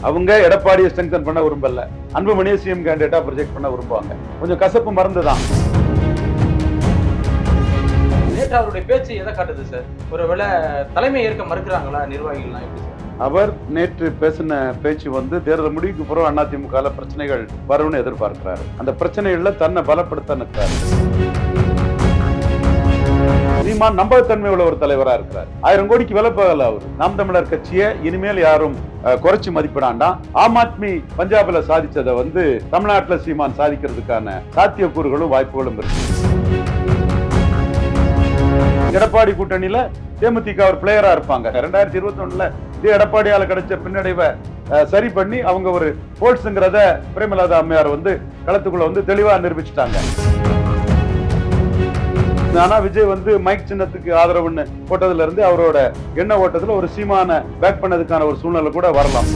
அவங்க எடப்பாடியை ஸ்ட்ரெங்தன் பண்ண விரும்பல, அன்புமணியை சிஎம் கேண்டிடேட்டா ப்ரொஜெக்ட் பண்ண விரும்புவாங்க. கொஞ்சம் கசப்பு மறந்துதான். நேற்று அவருடைய பேச்சு எதை காட்டுது சார்? ஒருவேளை தலைமை ஏற்க மறுக்கிறாங்களா நிர்வாகிகள்லாம் எப்படி சார்? அவர் நேற்று பேசின பேச்சு தேர்தல் முடிவுக்கு பிறகு அதிமுக பிரச்சனைகள் வரும்னு எதிர்பார்க்கிறாரு. அந்த பிரச்சனைகள்ல தன்னை பலப்படுத்த நிற்கிறாரு. சீமான் நம்பகத்தன்மை உள்ள ஒரு தலைவரா இருக்கிறார். 1000 கோடிக்கு விலை போகல அவர். நாம் தமிழர் கட்சியை இனிமேல் யாரும் குறைச்சு மதிப்பிடாண்டா. ஆம் ஆத்மி பஞ்சாப்ல சாதிச்சதை தமிழ்நாட்டுல சீமான் சாதிக்கிறதுக்கான சாத்தியக்கூறுகளும் வாய்ப்புகளும் இருக்கு. எடப்பாடி கூட்டணியில தேமுதிக ஒரு பிளேயரா இருப்பாங்க. 2021 இதே எடப்பாடியால கிடைச்ச பின்னடைவை சரி பண்ணி அவங்க ஒரு போல்ஸ்ங்கிறத பிரேமலதா அம்மையார் களத்துக்குள்ள தெளிவா நிரூபிச்சுட்டாங்க. ஆனா விஜய் மைக் சின்னத்துக்கு ஆதரவுன்னு போட்டதுல இருந்து அவரோட எண்ண ஓட்டத்துல ஒரு சீமான பேக் பண்ணதுக்கான ஒரு சூழ்நிலை கூட வரலாம்.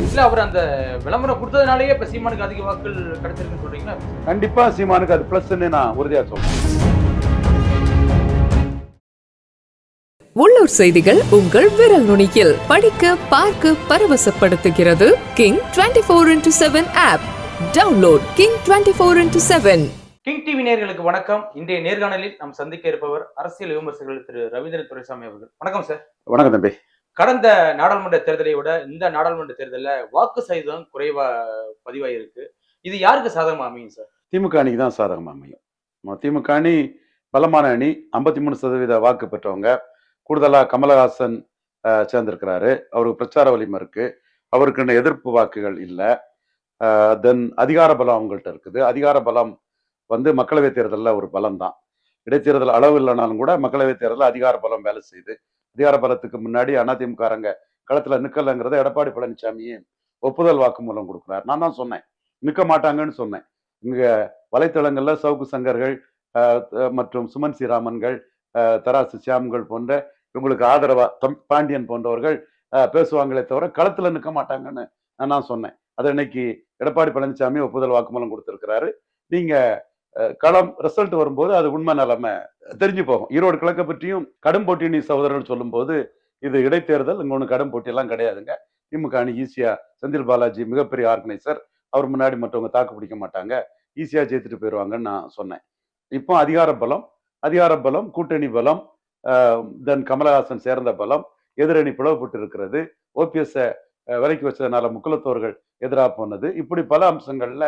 இல்ல அவர் அந்த விளம்பரம் கொடுத்ததுனாலேயே இப்ப சீமானுக்கு அதிக வாக்குகள் கிடைச்சிருக்குன்னு சொல்றீங்களா? கண்டிப்பா சீமானுக்கு அது பிளஸ்ன்னு நான் உறுதியா சொல்றேன். உள்ளூர் செய்திகள் உங்கள் விரல் நுனியில் படிக்க பார்க்க பரவசப்படுத்துகிறது king 24x7 app. Download king 24x7. King TV நேயர்களுக்கு வணக்கம். இன்றைய நேர்காணலில் நாம் சந்திக்க இருப்பவர் அரசியல் விமர்சகர்கள் திரு ரவீந்திர துரைசாமி அவர்கள். வணக்கம் சார். வணக்கம் தம்பி. கடந்த நாடாளுமன்ற தேர்தலை விட இந்த நாடாளுமன்ற தேர்தலில் வாக்கு சதவீதம் குறைவா பதிவாயிருக்கு. இது யாருக்கு சாதகமா அமையும் சார்? திமுக அணிக்கு தான் சாதகமா அமையும். திமுக அணி பலமான அணி. 53% வாக்கு பெற்றவங்க. கூடுதலா கமலஹாசன் சேர்ந்திருக்கிறாரு. அவருக்கு பிரச்சார வலிமை இருக்கு. அவருக்கு எதிர்ப்பு வாக்குகள் இல்லை. தென் அதிகார பலம் அவங்கள்ட்ட இருக்குது. அதிகார பலம் மக்களவை தேர்தலில் ஒரு பலம் தான். இடைத்தேர்தல் அளவு இல்லைனாலும் கூட மக்களவை தேர்தலில் அதிகார பலம் வேலை செய்யுது. அதிகார பலத்துக்கு முன்னாடி அதிமுககாரங்க களத்துல நிக்கலங்கிறத எடப்பாடி பழனிசாமியே ஒப்புதல் வாக்கு மூலம் கொடுக்குறாரு. நான் தான் சொன்னேன் நிக்க மாட்டாங்கன்னு சொன்னேன். இங்க வலைத்தளங்கள்ல சவுக்கு சங்கர்கள் மற்றும் சுமன் ஸ்ரீராமன்கள், தராசு சியாம்கள் போன்ற இவங்களுக்கு ஆதரவா பாண்டியன் போன்றவர்கள் பேசுவாங்களே தவிர களத்துல நிற்க மாட்டாங்கன்னு நான் சொன்னேன். அதை இன்னைக்கு எடப்பாடி பழனிசாமி ஒப்புதல் வாக்குமூலம் கொடுத்திருக்கிறாரு. நீங்க களம் ரிசல்ட் வரும்போது அது உண்மை நிலைமை தெரிஞ்சு போகும். ஈரோடு கிழக்க பற்றியும் கடும் போட்டி சகோதரர்கள் சொல்லும் போது இது இடைத்தேர்தல், இங்க ஒண்ணு கடும் போட்டி எல்லாம் கிடையாதுங்க. திமுக அணி ஈஸியா, செந்தில் பாலாஜி மிகப்பெரிய ஆர்கனைசர், அவர் முன்னாடி மற்றவங்க தாக்கு பிடிக்க மாட்டாங்க, ஈஸியா ஜெயித்துட்டு போயிடுவாங்கன்னு நான் சொன்னேன். இப்போ அதிகார பலம், கூட்டணி பலம், தென் கமலஹாசன் சேர்ந்த பலம், எதிரணி பிளவுபட்டு இருக்கிறது, ஓபிஎஸ் விலைக்கு வச்சதுனால முக்குலத்தோர்கள் எதிராக போனது, இப்படி பல அம்சங்கள்ல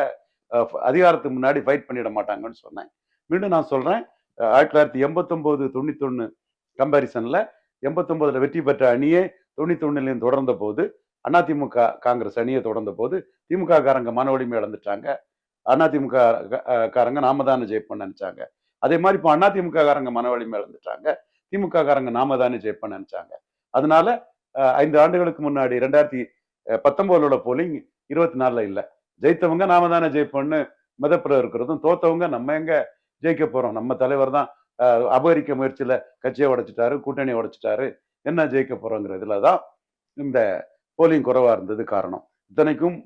அதிகாரத்துக்கு முன்னாடி ஃபைட் பண்ணிட மாட்டாங்கன்னு சொன்னேன். மீண்டும் நான் சொல்றேன், 1989-91 கம்பாரிசன்ல 89 வெற்றி பெற்ற அணியே 91 தொடர்ந்த போது, அதிமுக காங்கிரஸ் அணியை தொடர்ந்த போது திமுக காரங்க மன வலிமை இழந்துட்டாங்க. அதிமுக காரங்க நாம தானே ஜெயிப்போம்னு நினைச்சாங்க. அதே மாதிரி இப்போ அதிமுக காரங்க மன வலிமை இழந்துட்டாங்க. திமுக காரங்க நாம தானே ஜெயிப்போம்னு நினைச்சாங்க. அதனால 5 ஆண்டுகளுக்கு முன்னாடி 2019 போலிங் 24 இல்லை. ஜெயித்தவங்க நாம தானே ஜெயிப்போம்னு மிதப்புற இருக்கிறதும், தோத்தவங்க நம்ம எங்க ஜெயிக்க போறோம், நம்ம தலைவர் தான் அபகரிக்க முயற்சியில கட்சியை உடைச்சிட்டாரு, கூட்டணியை உடைச்சிட்டாரு, என்ன ஜெயிக்க போறோங்கிறதுலதான் இந்த போலிங் குறைவா இருந்தது காரணம். இத்தனைக்கும்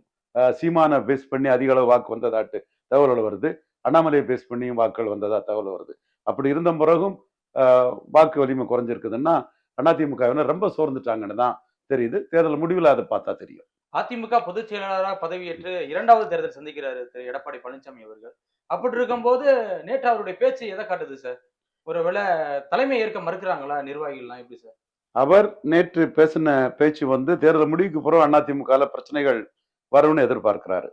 சீமான பேஸ் பண்ணி அதிக அளவு வாக்கு வந்ததாட்டு தகவல்கள் வருது. அண்ணாமலையை பேஸ் பண்ணியும் வாக்குகள் வந்ததா தகவல் வருது. அப்படி இருந்த பிறகும் வாக்கு வலிமை குறைஞ்சிருக்குதுன்னா அதிமுகவினர் ரொம்ப சோர்ந்துட்டாங்கன்னு தான் தெரியுது. தேர்தல் முடிவில் அதை பார்த்தா தெரியும். அதிமுக பொதுச் செயலாளராக பதவியேற்று 2வது தேர்தல் சந்திக்கிறாரு திரு எடப்பாடி பழனிசாமி அவர்கள். அப்படி இருக்கும்போது நேற்று அவருடைய பேச்சு எதை காட்டுது சார்? ஒருவேளை தலைமை ஏற்க மறுக்கிறாங்களா நிர்வாகிகள்லாம் எப்படி சார்? அவர் நேற்று பேசின பேச்சு தேர்தல் முடிவுக்கு பிறகு அதிமுக பிரச்சனைகள் வரும்னு எதிர்பார்க்கிறாரு.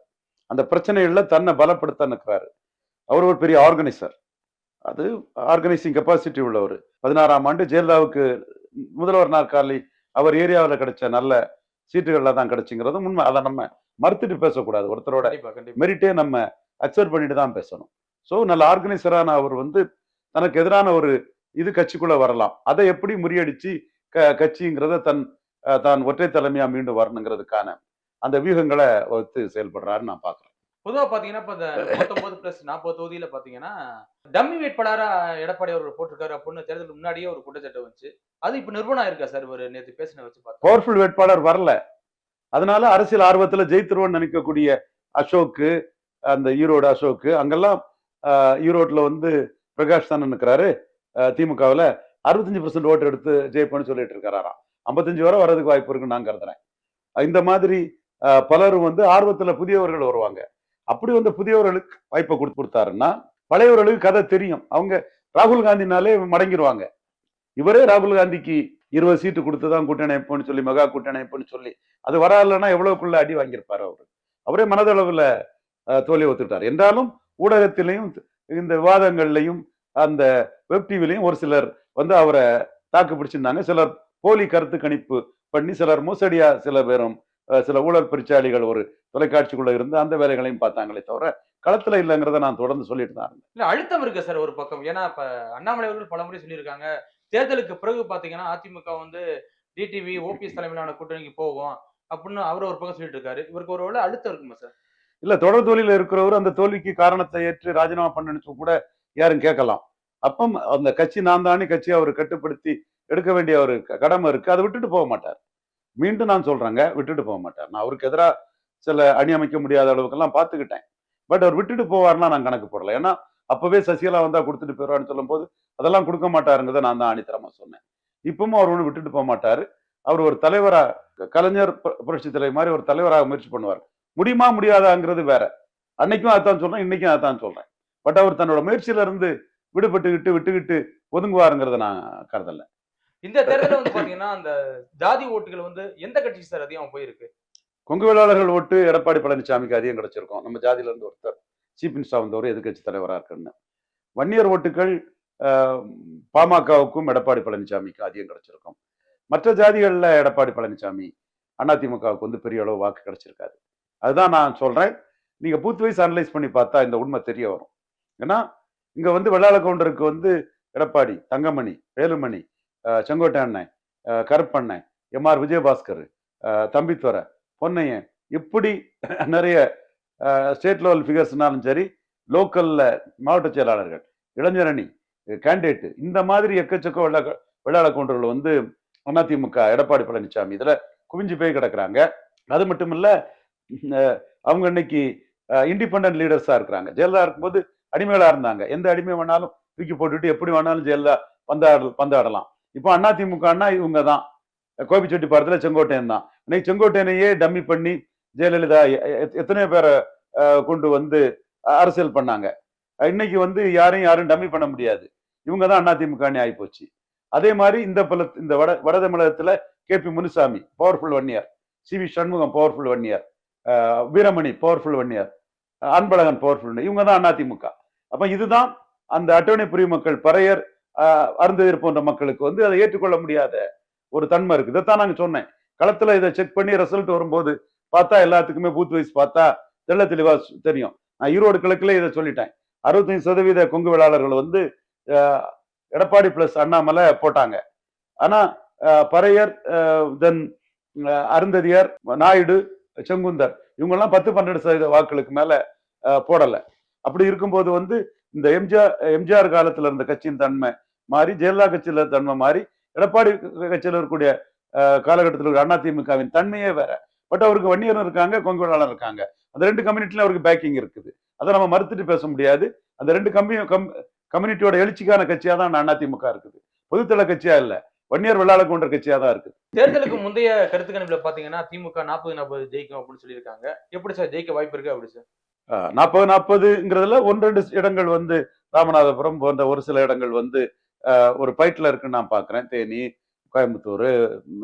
அந்த பிரச்சனைகள்ல தன்னை பலப்படுத்த நிற்கிறாரு. அவர் ஒரு பெரிய ஆர்கனைசர். அது ஆர்கனைசிங் கெப்பாசிட்டி உள்ளவர். 16ஆம் ஆண்டு ஜெயலலிதாவுக்கு முதல்வர் நாற்காலி அவர் ஏரியாவில் கிடைச்ச நல்ல சீட்டுகள்ல தான் கிடைச்சுங்கிறது உண்மை. அதை நம்ம மறுத்துட்டு பேசக்கூடாது. ஒருத்தரோட மெரிட்டே நம்ம அக்செப்ட் பண்ணிட்டு தான் பேசணும். ஸோ நல்ல ஆர்கனைசரான அவர் தனக்கு எதிரான ஒரு இது கட்சிக்குள்ள வரலாம். அதை எப்படி முறியடிச்சு கட்சிங்கிறத தான் ஒற்றை தலைமையா மீண்டும் வரணுங்கிறதுக்கான அந்த வியூகங்களை வகுத்து செயல்படுறாருன்னு நான் பாக்குறேன். பொதுவா பாத்தீங்கன்னா இப்ப இந்த 39+40 தொகுதியில பாத்தீங்கன்னா டம்மி வேட்பாளரா எடப்பாடி அவர்கள் போட்டிருக்காரு அப்படின்னு தேர்தலுக்கு முன்னாடியே ஒரு குற்றச்சாட்டு வந்துச்சு. அது இப்ப நிர்பந்தம் இருக்கா சார்? ஒரு நேற்று பேசின வச்சு பார்த்தா பவர்ஃபுல் வேட்பாளர் வரல. அதனால அரசியல் ஆர்வத்துல ஜெயித்துருவோம்னு நினைக்கக்கூடிய அசோக்கு, அந்த ஈரோடு அசோக்கு, அங்கெல்லாம் ஈரோட்ல பிரகாஷ் தானே நிற்கிறாரு. திமுகவில் 65% ஓட்டு எடுத்து ஜெயிப்போன்னு சொல்லிட்டு இருக்காராம். 55 வரை வர்றதுக்கு வாய்ப்பு இருக்குன்னு நான் கருதுறேன். இந்த மாதிரி பலரும் வந்து ஆர்வத்துல புதியவர்கள் வருவாங்க. அப்படி வந்து புதியவர்களுக்கு வாய்ப்பை கொடுத்தாருன்னா பழையவர்களுக்கு கதை தெரியும். அவங்க ராகுல் காந்தினாலே மடங்கிடுவாங்க. இவரே ராகுல் காந்திக்கு 20 சீட்டு கொடுத்துதான் கூட்டணி அமைப்புன்னு சொல்லி மெகா கூட்டணி அமைப்புன்னு சொல்லி அது வரலன்னா எவ்வளவுக்குள்ள அடி வாங்கியிருப்பாரு அவரு. அவரே மனதளவுல தோல்வி ஒத்துட்டார். என்றாலும் ஊடகத்திலையும் இந்த விவாதங்கள்லையும் அந்த வெப் டிவிலையும் ஒரு சிலர் வந்து அவரை தாக்கு பிடிச்சிருந்தாங்க. சிலர் போலி கருத்து கணிப்பு பண்ணி, சிலர் மோசடியா, சில பேரும் சில ஊழல் பெருச்சாளிகள் ஒரு தொலைக்காட்சிக்குள்ள இருந்து அந்த வேலைகளையும் பார்த்தாங்களே தவிர களத்துல இல்லைங்கிறத நான் தொடர்ந்து சொல்லிட்டு தான் இருந்தேன். இல்ல அழுத்தம் இருக்கு சார் ஒரு பக்கம். ஏன்னா இப்ப அண்ணாமலை அவர்கள் பலமுறை சொல்லியிருக்காங்க, தேர்தலுக்கு பிறகு பாத்தீங்கன்னா அதிமுக வந்து டிடிவி ஓபிஎஸ் தலைமையிலான கூட்டணிக்கு போகும் அப்படின்னு அவர் ஒரு பக்கம் சொல்லிட்டு இருக்காரு. இவருக்கு ஒரு வேளை அழுத்தம் இருக்குமா சார்? இல்ல, தொடர் தோல்வியில இருக்கிறவர் அந்த தோல்விக்கு காரணத்தை ஏற்று ராஜினாமா பண்ணணும்னு கூட யாரும் கேட்கலாம். அப்ப அந்த கட்சி நான் தானே கட்சியை அவர் கட்டுப்படுத்தி எடுக்க வேண்டிய ஒரு கடமை இருக்கு. அதை விட்டுட்டு போக மாட்டார். மீண்டும் நான் சொல்றேங்க, விட்டுட்டு போக மாட்டார். நான் அவருக்கு எதிராக சில அணி அமைக்க முடியாத அளவுக்கெல்லாம் பார்த்துக்கிட்டேன். பட் அவர் விட்டுட்டு போவார்னா நான் கணக்கு போடல. ஏன்னா அப்பவே சசிகலா வந்தா கொடுத்துட்டு போயிடுவான்னு சொல்லும் போது அதெல்லாம் கொடுக்க மாட்டாருங்கிறத நான் தான் ஆணித்தரமா சொன்னேன். இப்பவும் அவர் ஒண்ணு விட்டுட்டு போக மாட்டாரு. அவர் ஒரு தலைவரா, கலைஞர் புரட்சி தலைவர் மாதிரி ஒரு தலைவராக முயற்சி பண்ணுவார். முடியுமா முடியாதாங்கிறது வேற. அன்னைக்கும் அதான் சொல்றேன், இன்னைக்கும் அதான் சொல்றேன். பட் அவர் தன்னோட முயற்சியில இருந்து விட்டுக்கிட்டு ஒதுங்குவாருங்கிறத நான் கருதல. இந்த தேர்தலில் வந்து பாத்தீங்கன்னா அந்த ஜாதி ஓட்டுகள் வந்து எந்த கட்சிக்கு சார் அதிகம் போயிருக்கு? கொங்கு வேளாளர்கள் ஓட்டு எடப்பாடி பழனிசாமிக்கு அதிகம் கிடைச்சிருக்கும். நம்ம ஜாதியில இருந்து ஒருத்தர் சீஃப் மினிஸ்டர் வந்தவர் எதிர்கட்சி தலைவராக இருக்குன்னு. வன்னியர் ஓட்டுகள் பாமகவுக்கும் எடப்பாடி பழனிசாமிக்கு அதிகம் கிடைச்சிருக்கும். மற்ற ஜாதிகள்ல எடப்பாடி பழனிசாமி அதிமுகவுக்கு வந்து பெரிய அளவு வாக்கு கிடைச்சிருக்காது. அதுதான் நான் சொல்றேன். நீங்க பூத் வைஸ் அனலைஸ் பண்ணி பார்த்தா இந்த உண்மை தெரிய வரும். ஏன்னா இங்க வந்து வெள்ளாள கவுண்டருக்கு வந்து எடப்பாடி, தங்கமணி, வேலுமணி, செங்கோட்டை அண்ணன், கருப்பண்ணன், எம்.ஆர். விஜயபாஸ்கர், தம்பித்துறை, பொன்னையன், இப்படி நிறைய ஸ்டேட் லெவல் ஃபிகர்ஸ்னாலும் சரி, லோக்கல்ல மாவட்ட செயலாளர்கள், இளைஞரணி கேண்டிடேட், இந்த மாதிரி எக்கச்சக்க வெள்ளாள கவுண்டர்கள் வந்து அதிமுக எடப்பாடி பழனிசாமி இதுல குவிஞ்சு போய் கிடக்குறாங்க. அது மட்டும் இல்ல, அவங்க இன்னைக்கு இண்டிபெண்டன்ட் லீடர்ஸா இருக்கிறாங்க. ஜெயலலிதா இருக்கும்போது அடிமைகளா இருந்தாங்க. எந்த அடிமை வேணாலும் தூக்கி போட்டுட்டு எப்படி வேணாலும் ஜெயலலிதா பந்தாடலாம். இப்போ அதிமுக இவங்க தான். கோபிச்செட்டிப்பாளையத்துல செங்கோட்டையன் தான். இன்னைக்கு செங்கோட்டையனையே டம்மி பண்ணி ஜெயலலிதா எத்தனையோ பேரை கொண்டு வந்து அரசியல் பண்ணாங்க. இன்னைக்கு வந்து யாரும் டம்மி பண்ண முடியாது. இவங்க தான் அதிமுக ஆகி போச்சு. அதே மாதிரி இந்த வட தமிழகத்துல KP. Munusamy powerful Vanniyar, CV. Shanmugam powerful Vanniyar, Veeramani powerful Vanniyar, Anbazhagan powerful, இவங்க தான் அதிமுக. அப்ப இதுதான் அந்த அட்டவணை புரிய மக்கள், பறையர், அருந்ததியர் போன்ற மக்களுக்கு வந்து அதை ஏற்றுக்கொள்ள முடியாத ஒரு தன்மை இருக்கு. இதைத்தான் நாங்க சொன்னேன். களத்துல இதை செக் பண்ணி ரிசல்ட் வரும்போது பார்த்தா எல்லாத்துக்குமே பூத் வைஸ் பார்த்தா தெள்ள தெளிவா தெரியும். நான் ஈரோடு கிழக்குல இதை சொல்லிட்டேன். 65% கொங்கு வேளாளர்கள் வந்து எடப்பாடி பிளஸ் அண்ணாமலை போட்டாங்க. ஆனா பறையர், தென் அருந்ததியர், நாயுடு, செங்குந்தர் இவங்கெல்லாம் 10-12% வாக்குகளுக்கு மேல போடல. அப்படி இருக்கும்போது வந்து இந்த எம்ஜிஆர் காலத்துல இருந்த கட்சியின் தன்மை மாறி, ஜெயலலிதா கட்சியில தன்மை மாறி, எடப்பாடி கட்சியில இருக்கக்கூடிய காலகட்டத்தில் இருக்கிற அதிமுகவின் தன்மையே வேற. பட் அவருக்கு வன்னியரும் இருக்காங்க, கொங்கு வேளாளர் இருக்காங்க. அந்த ரெண்டு கம்யூனிட்டில அவருக்கு பேக்கிங் இருக்குது. அதை நம்ம மறுத்துட்டு பேச முடியாது. அந்த ரெண்டு கம்யூனிட்டியோட எழுச்சிக்கான கட்சியா தான் அதிமுக இருக்குது. பொதுத்தள கட்சியா இல்ல, வன்னியர் வெள்ளாள கவுண்டர் கட்சியா தான் இருக்குது. தேர்தலுக்கு முந்தைய கருத்து கணிப்புல பாத்தீங்கன்னா திமுக 40-40 ஜெயிக்கும் அப்படின்னு சொல்லியிருக்காங்க. எப்படி சார் ஜெயிக்க வாய்ப்பு இருக்கு? அப்படி சார் 40-40ங்கிறதுல 1-2 இடங்கள் வந்து ராமநாதபுரம் போன்ற ஒரு சில இடங்கள் வந்து ஒரு ஃபைட்ல இருக்குன்னு நான் பாக்குறேன். தேனி, கோயம்புத்தூர்,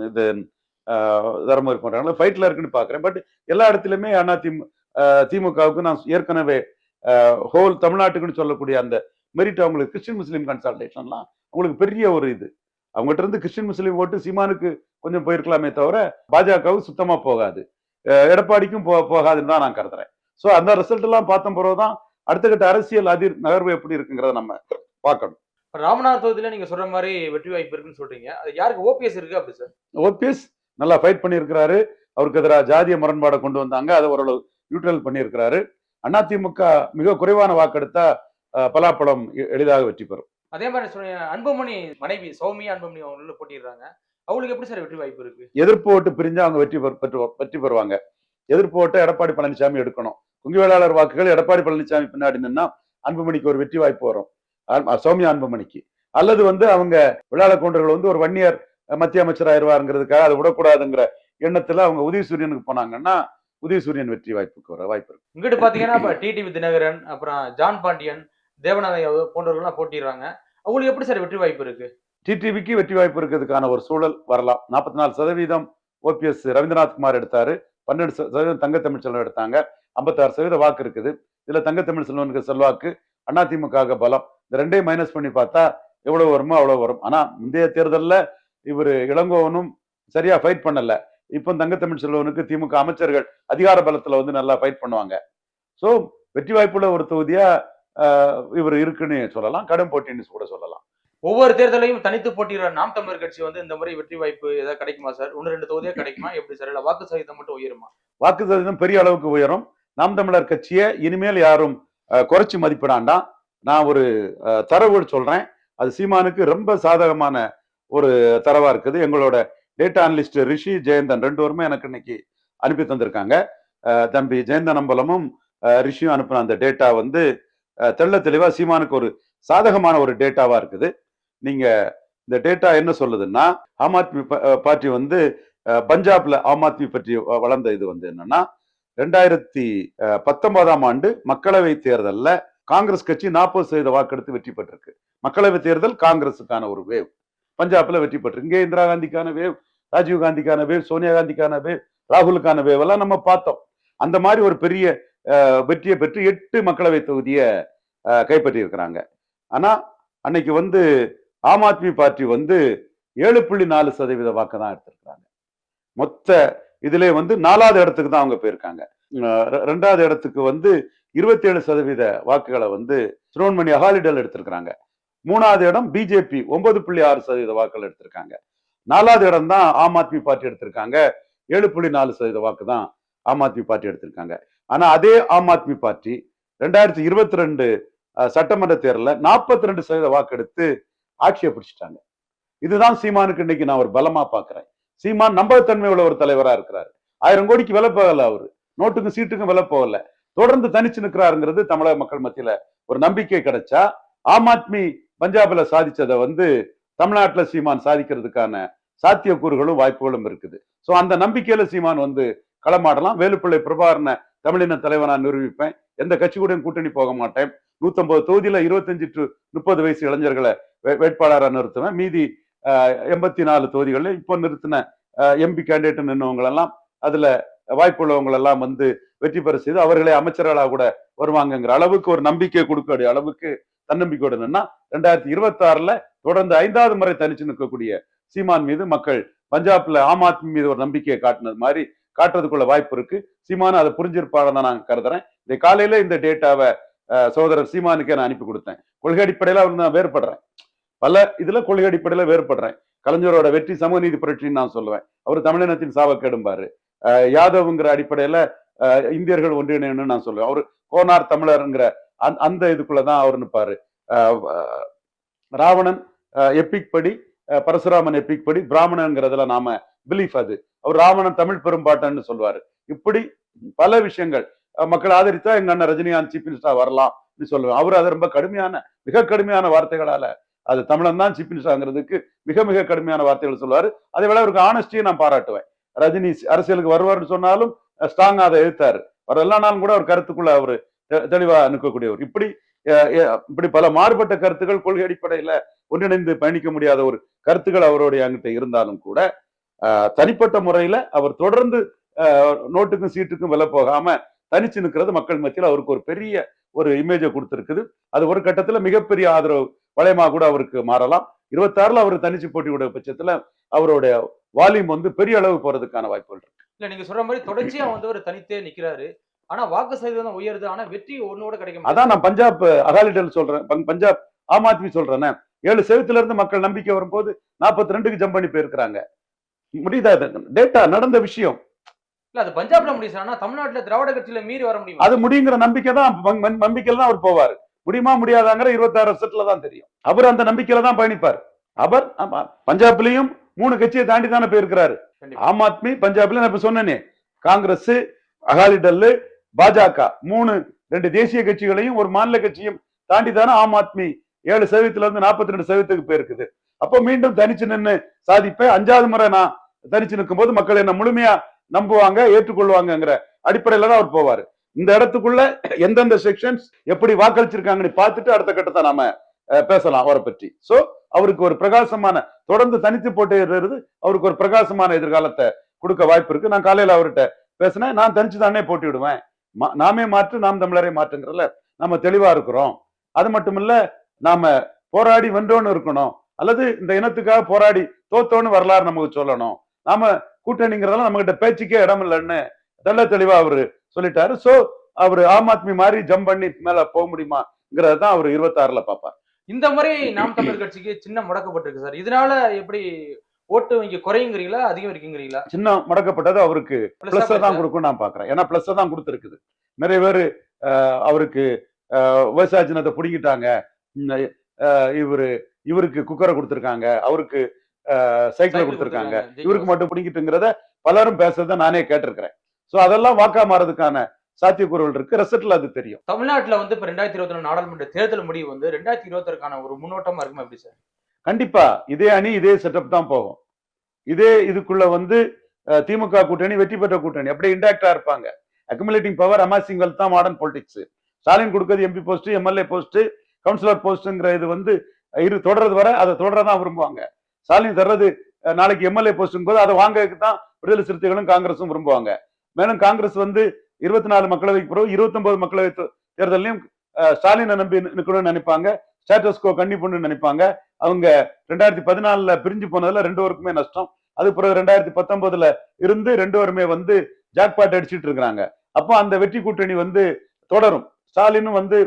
இது தருமபுரி போன்ற இடங்கள் ஃபைட்ல இருக்குன்னு பாக்குறேன். பட் எல்லா இடத்துலயுமே திமுகவுக்கு நான் ஏற்கனவே ஹோல் தமிழ்நாட்டுக்குன்னு சொல்லக்கூடிய அந்த மெரிட், அவங்களுக்கு கிறிஸ்டின் முஸ்லீம் கன்சல்டேஷன்லாம் அவங்களுக்கு பெரிய ஒரு இது. அவங்ககிட்ட இருந்து கிறிஸ்டின் முஸ்லீம் ஓட்டு சீமானுக்கு கொஞ்சம் போயிருக்கலாமே தவிர பாஜகவுக்கு சுத்தமா போகாது, எடப்பாடிக்கும் போகாதுன்னு தான் நான் கருதுறேன். ஸோ அந்த ரிசல்ட் எல்லாம் பார்த்த பிறகுதான் அடுத்த கட்ட அரசியல் நகர்வு எப்படி இருக்குங்கிறத நம்ம பார்க்கணும். ராமநாத தொகுதியில நீங்க சொல்ற மாதிரி வெற்றி வாய்ப்பு இருக்குன்னு சொல்றீங்க. அது யாருக்கு? ஓபிஎஸ் இருக்கு அப்படி சார்? ஓபிஎஸ் நல்லா ஃபைட் பண்ணியிருக்கிறாரு. அவருக்கு எதிராக ஜாதிய முரண்பாடை கொண்டு வந்தாங்க, அதை ஓரளவு நியூட்ரல் பண்ணியிருக்கிறாரு. அதிமுக மிக குறைவான வாக்கெடுத்தா பலாப்பழம் எளிதாக வெற்றி பெறும். அதே மாதிரி சொன்ன அன்புமணி மனைவி சௌமியா அன்புமணி அவங்க போட்டிடுறாங்க. அவங்களுக்கு எப்படி சார் வெற்றி வாய்ப்பு இருக்கு? எதிர்ப்பு ஓட்டு பிரிஞ்சா அவங்க வெற்றி பெறுவாங்க. எதிர்ப்பு ஓட்டை எடப்பாடி பழனிசாமி எடுக்கணும். கொங்கு வேளாளர் வாக்குகள் எடப்பாடி பழனிசாமி பின்னாடி நின்னா அன்புமணிக்கு ஒரு வெற்றி வாய்ப்பு வரும், சௌமியா அன்புமணிக்கு. அல்லது வந்து அவங்க வெள்ளாள கவுண்டர்கள் வந்து ஒரு வன்னியர் மத்திய அமைச்சர் ஆயிடுவாருங்கிறதுக்காக அதை விடக்கூடாதுங்கிற எண்ணத்துல அவங்க உதயசூரியனுக்கு போனாங்கன்னா உதயசூரியன் வெற்றி வாய்ப்புக்கு வர வாய்ப்பு இருக்கு. இங்கிட்டு பாத்தீங்கன்னா இப்ப டிடிவி தினகரன், அப்புறம் ஜான் பாண்டியன், தேவநாத போன்றவர்கள்லாம் போட்டிடுறாங்க. அவங்களுக்கு எப்படி சார் வெற்றி வாய்ப்பு இருக்கு? டிடிவிக்கு வெற்றி வாய்ப்பு இருக்கிறதுக்கான ஒரு சூழல் வரலாம். 44% ஓபிஎஸ் ரவீந்திரநாத் குமார் எடுத்தாரு, 12% தங்க தமிழ்ச்செல்வன் எடுத்தாங்க, 56% வாக்கு இருக்குது. இதுல தங்க தமிழ்ச்செல்வனுக்கு செல்வாக்கு, அதிமுக பலம், இந்த ரெண்டையும் மைனஸ் பண்ணி பார்த்தா எவ்வளவு வருமோ அவ்வளவு வரும். ஆனா முந்தைய தேர்தல்ல இவர் இளங்கோவனும் சரியா ஃபைட் பண்ணல. இப்போ தங்க தமிழ்ச்செல்வனுக்கு திமுக அமைச்சர்கள் அதிகார பலத்துல நல்லா ஃபைட் பண்ணுவாங்க. சோ வெற்றி வாய்ப்புள்ள ஒரு தொகுதியா இவர் இருக்குன்னு சொல்லலாம், கடும் போட்டின்னு கூட சொல்லலாம். ஒவ்வொரு தேர்தலையும் தனித்து போட்டியிடுற நாம் தமிழர் கட்சி இந்த முறை வெற்றி வாய்ப்பு ஏதாவது கிடைக்குமா சார்? 1-2 தொகுதியா கிடைக்குமா? எப்படி சார்? இல்ல வாக்கு சதவீதம் மட்டும் உயருமா? வாக்கு சதவீதம் பெரிய அளவுக்கு உயரும். நாம் தமிழர் கட்சியை இனிமேல் யாரும் குறைச்சு மதிப்பிடாண்டாம். நான் ஒரு தரவு சொல்றேன், அது சீமானுக்கு ரொம்ப சாதகமான ஒரு தரவா இருக்குது. எங்களோட டேட்டா அனலிஸ்ட் ரிஷி ஜெயந்தன் 2 பேருமே எனக்கு இன்னைக்கு அனுப்பி தந்திருக்காங்க. தம்பி ஜெயந்தன் அம்பலமும் ரிஷியும் அனுப்பின அந்த டேட்டா தெள்ள தெளிவா சீமானுக்கு ஒரு சாதகமான ஒரு டேட்டாவா இருக்குது. நீங்க இந்த டேட்டா என்ன சொல்லுதுன்னா, ஆம் ஆத்மி பார்ட்டி பஞ்சாப்ல ஆம் ஆத்மி பற்றி வளர்ந்த இது என்னன்னா, 2019ஆம் ஆண்டு மக்களவை தேர்தல்ல காங்கிரஸ் கட்சி 40% வாக்கெடுத்து வெற்றி பெற்றிருக்கு. மக்களவை தேர்தல் காங்கிரஸுக்கான ஒரு வேவ், பஞ்சாப்ல வெற்றி பெற்று. இங்கே இந்திரா காந்திக்கான வேவ், ராஜீவ் காந்திக்கான வேவ், சோனியா காந்திக்கான வேவ், ராகுலுக்கான வேவ் எல்லாம் நம்ம பார்த்தோம். அந்த மாதிரி ஒரு பெரிய வெற்றியை பெற்று 8 மக்களவை தொகுதியை கைப்பற்றி இருக்கிறாங்க. ஆனா அன்னைக்கு ஆம் ஆத்மி பார்ட்டி 7.4% வாக்கு தான் எடுத்திருக்காங்க. மொத்த இதுல 4வது இடத்துக்கு தான் அவங்க போயிருக்காங்க. 2வது இடத்துக்கு 27% வாக்குகளை சிரோன்மணி அகாலிடல் எடுத்திருக்கிறாங்க. 3வது இடம் பிஜேபி 9.6% வாக்குகள் எடுத்திருக்காங்க. 4வது இடம் தான் ஆம் ஆத்மி பார்ட்டி எடுத்திருக்காங்க. 7.4% வாக்கு தான் ஆம் ஆத்மி பார்ட்டி எடுத்திருக்காங்க. ஆனா அதே ஆம் ஆத்மி பார்ட்டி 2022 சட்டமன்ற தேர்தலில் 42% வாக்கெடுத்து ஆட்சியை பிடிச்சிட்டாங்க. இதுதான் சீமானுக்கு இன்னைக்கு நான் ஒரு பலமா பாக்குறேன். சீமான் நம்பகத்தன்மை உள்ள ஒரு தலைவரா இருக்கிறாரு. 1000 கோடிக்கு விலை போகல, அவரு நோட்டுக்கும் சீட்டுக்கும் விலை போகல, தொடர்ந்து தனிச்சு நிற்கிறாருங்கிறது தமிழக மக்கள் மத்தியில ஒரு நம்பிக்கை கிடைச்சா, ஆம் ஆத்மி பஞ்சாப்ல சாதிச்சதை தமிழ்நாட்டுல சீமான் சாதிக்கிறதுக்கான சாத்தியக்கூறுகளும் வாய்ப்புகளும் இருக்குது. சோ அந்த நம்பிக்கையில சீமான் களமாடலாம். வேலுப்பிள்ளை பிரபாகரனை தமிழின தலைவனா நிரூபிப்பேன், எந்த கட்சி கூடயும் கூட்டணி போக மாட்டேன், 150 தொகுதியில 25 to 30 வயசு இளைஞர்களை வேட்பாளராக நிறுத்துவேன், மீதி 84 தொகுதிகளில் இப்போ நிறுத்தின எம்பி கேண்டிடேட் நின்றவங்க எல்லாம் அதுல வாய்ப்புள்ளவங்க எல்லாம் வெற்றி பெற செய்து அவர்களை அமைச்சர்களாக கூட வருவாங்கங்கிற அளவுக்கு ஒரு நம்பிக்கை கொடுக்கக்கூடிய அளவுக்கு தன்னம்பிக்கையோடு நின்னா 2026ல தொடர்ந்து 5வது முறை தனிச்சு நிற்கக்கூடிய சீமான் மீது மக்கள் பஞ்சாப்ல ஆம் ஆத்மி மீது ஒரு நம்பிக்கையை காட்டினது மாதிரி காட்டுறதுக்குள்ள வாய்ப்பு இருக்கு. சீமான் அதை புரிஞ்சிருப்பாருன்னு நான் கருதுறேன். இந்த காலையில இந்த டேட்டாவை சகோதரர் சீமானுக்கே நான் அனுப்பி கொடுத்தேன். கொள்கை அடிப்படையில அவர் நான் வேறுபடுறேன், பல இதுல கொள்கை அடிப்படையில வேறுபடுறேன். கலைஞரோட வெற்றி சமூக நீதி புரட்சின்னு நான் சொல்லுவேன், அவர் தமிழினத்தின் சாவக்கேடும்பாரு. யாதவ்ங்கிற அடிப்படையில இந்தியர்கள் ஒன்றிணைன்னு நான் சொல்லுவேன், அவரு கோனார் தமிழர்ங்கிற அந்த இதுக்குள்ளதான் அவர் நிற்பாரு. ராவணன் எப்பிக் படி, பரசுராமன் எப்பிக் படி, பிராமணங்கிறதுல நாம பிலீஃப், அது அவர் ராவணன் தமிழ் பெரும்பாட்டன்னு சொல்லுவாரு. இப்படி பல விஷயங்கள் மக்கள் ஆதரித்தா எங்க அண்ணன் ரஜினிகாந்த் சீஃப் மினிஸ்டர் வரலாம் சொல்லுவேன். அவர் அதை ரொம்ப கடுமையான, மிக கடுமையான வார்த்தைகளால அது தமிழன் தான் சீஃப் மினிஸ்டர்ங்கிறதுக்கு மிக மிக கடுமையான வார்த்தைகள் சொல்லுவாரு. அதே வேளை அவருக்கு ஆனஸ்டியை நான் பாராட்டுவேன். ரஜினி அரசியலுக்கு வருவார்னு சொன்னாலும் ஸ்ட்ராங்கா அதை எதிர்த்தாரு. அவர் எல்லா நாளும் கூட அவர் கருத்துக்குள்ள அவரு தெளிவா நிற்கக்கூடியவர். இப்படி பல மாறுபட்ட கருத்துக்கள், கொள்கை அடிப்படையில ஒன்றிணைந்து பயணிக்க முடியாத ஒரு கருத்துக்கள் அவருடைய அங்கிட்ட இருந்தாலும் கூட தனிப்பட்ட முறையில அவர் தொடர்ந்து நோட்டுக்கும் சீட்டுக்கும் விலை போகாம தனிச்சு நிற்கிறது மக்கள் மத்தியில் அவருக்கு ஒரு பெரிய ஒரு இமேஜை கொடுத்திருக்குது. அது ஒரு கட்டத்துல மிகப்பெரிய ஆதரவு வளையமா கூட அவருக்கு மாறலாம். 26ல அவர் தனிச்சு போட்டியுடைய பட்சத்துல அவருடைய வால்யூம் பெரிய அளவு போறதுக்கான வாய்ப்புகள் இருக்கு. இல்ல நீங்க சொல்ற மாதிரி தொடர்ச்சியா ஒரு தனித்தே நிக்கிறாரு, ஆனா வாக்கு சதவீதம் உயருது, ஆனா வெற்றி ஒண்ணோட கிடைக்கும். அதான் நான் பஞ்சாப் அகாலிடல் சொல்றேன், பஞ்சாப் ஆம் ஆத்மி சொல்றேன். 7% இருந்து மக்கள் நம்பிக்கை வரும்போது 42க்கு ஜம்ப் பண்ணி போயிருக்கிறாங்க. முடியுதா? டேட்டா நடந்த விஷயம். இல்ல அது பஞ்சாப்ல முடியும், ஆனா தமிழ்நாட்டுல திராவிட கட்சியில மீறி வர முடியும். அது முடியுங்கிற நம்பிக்கை தான், நம்பிக்கையில தான் அவர் போவாரு. முடியுமா முடியாதாங்கிற 26 தான் தெரியும். அவர் அந்த நம்பிக்கையில தான் பயணிப்பார். அவர் பஞ்சாப்லயும் 3 கட்சியை தாண்டி தானே போயிருக்கிறாரு. ஆம் ஆத்மி பஞ்சாப்ல நான் இப்ப சொன்னேனே, காங்கிரஸ், அகாலிடல், பாஜக 2 தேசிய கட்சிகளையும் ஒரு மாநில கட்சியும் தாண்டி தானே ஆம் ஆத்மி 7% இருந்து 42% போயிருக்குது. அப்போ மீண்டும் தனிச்சு நின்று சாதிப்பேன். 5வது முறை நான் தனிச்சு நிற்கும் போது மக்கள் என்ன முழுமையா நம்புவாங்க, ஏற்றுக்கொள்வாங்கங்கிற அடிப்படையில தான் அவர் போவாரு. இந்த இடத்துக்குள்ள எந்தெந்த செக்ஷன்ஸ் எப்படி வாக்களிச்சிருக்காங்கன்னு பார்த்துட்டு அடுத்த கட்டத்தை நாம பேசலாம் அவரை பற்றி. சோ அவருக்கு ஒரு பிரகாசமான, தொடர்ந்து தனித்து போட்டியிடுறது அவருக்கு ஒரு பிரகாசமான எதிர்காலத்தை கொடுக்க வாய்ப்பு இருக்கு. நான் காலையில அவர்கிட்ட பேசினேன். நான் தனிச்சு தானே போட்டியிடுவேன், நாமே மாற்று நாம் தமிழரை மாற்றுங்கிறதுல நம்ம தெளிவா இருக்கிறோம். அது மட்டும் இல்ல, நாம போராடி வென்றோன்னு இருக்கணும், அல்லது இந்த இனத்துக்காக போராடி தோத்தோன்னு வரலாறு நமக்கு சொல்லணும். நாம கூட்டணிங்கிறதெல்லாம் நம்ம கிட்ட பேச்சுக்கே இடம் இல்லைன்னு தெள்ள தெளிவா அவரு சொல்லிட்டாரு. சோ அவரு ஆம் ஆத்மி மாதிரி ஜம்ப் பண்ணி மேல போக முடியுமாங்கிறதான் அவரு 26ல பாப்பார். இந்த முறை நாம் தமிழர் கட்சிக்கு சின்னம் முடக்கப்பட்டிருக்கு சார். இதனால எப்படி ஓட்டு வங்கி குறையுங்கிறீங்களா, அதிகம் இருக்குங்கிறீங்களா? சின்னம் முடக்கப்பட்டது அவருக்கு பிளஸ் தான் கொடுக்கும் நான் பாக்குறேன். ஏன்னா பிளஸ் தான் கொடுத்துருக்குது. நிறைய பேரு அவருக்கு விவசாய சின்னத்தை பிடிக்கிட்டாங்க, இவருக்கு குக்கரை கொடுத்திருக்காங்க, அவருக்கு சைக்கிளை கொடுத்திருக்காங்க, இவருக்கு மட்டும் பிடிக்கிட்டுங்கிறத பலரும் பேசுறத நானே கேட்டிருக்கிறேன். சோ அதெல்லாம் வாக்கா மாறதுக்கான சாத்தியக்கூறுகள் இருக்கு. ரிசல்ட்ல அது தெரியும். தமிழ்நாட்டுல வந்து இப்ப 2021 நாடாளுமன்ற தேர்தல் முடிவு வந்து 2026க்கான ஒரு முன்னோட்டமா இருக்குமா எப்படி சார்? கண்டிப்பா இதே அணி இதே செட்டப் தான் போகும். இதே இதுக்குள்ள வந்து திமுக கூட்டணி வெற்றி பெற்ற கூட்டணி அப்படியே இன்டாக்டா இருப்பாங்க. அக்குமுலேட்டிங் பவர், அமாசிங் வெல்த் தான் மாடர்ன் பொலிட்டிக்ஸ். ஸ்டாலின் கொடுக்கிறது MP post, MLA post, councillor போஸ்ட்ங்கிற இது வந்து தொடர்றது வர அதை தொடரதான் விரும்புவாங்க. ஸ்டாலின் தர்றது நாளைக்கு எம்எல்ஏ போஸ்ட்டும் போது அதை வாங்கறதுக்கு தான் விடுதலை சிறுத்தைகளும் காங்கிரஸும் விரும்புவாங்க. மேலும் காங்கிரஸ் வந்து 24 மக்களவைக்கு பிறகு 29 மக்களவை தேர்தலையும் ஸ்டாலினை நம்பி நிக்கணும்னு நினைப்பாங்க. ஸ்டேட்டஸ்கோ கண்டிப்புன்னு நினைப்பாங்க. அவங்க 2014 பிரிஞ்சு போனதுல 2 பேருக்குமே நஷ்டம். அது பிறகு 2019 இருந்து 2 பேருமே வந்து ஜாக்பாட் அடிச்சுட்டு இருக்கிறாங்க. அப்போ அந்த வெற்றி கூட்டணி வந்து தொடரும். ஸ்டாலினும் வந்து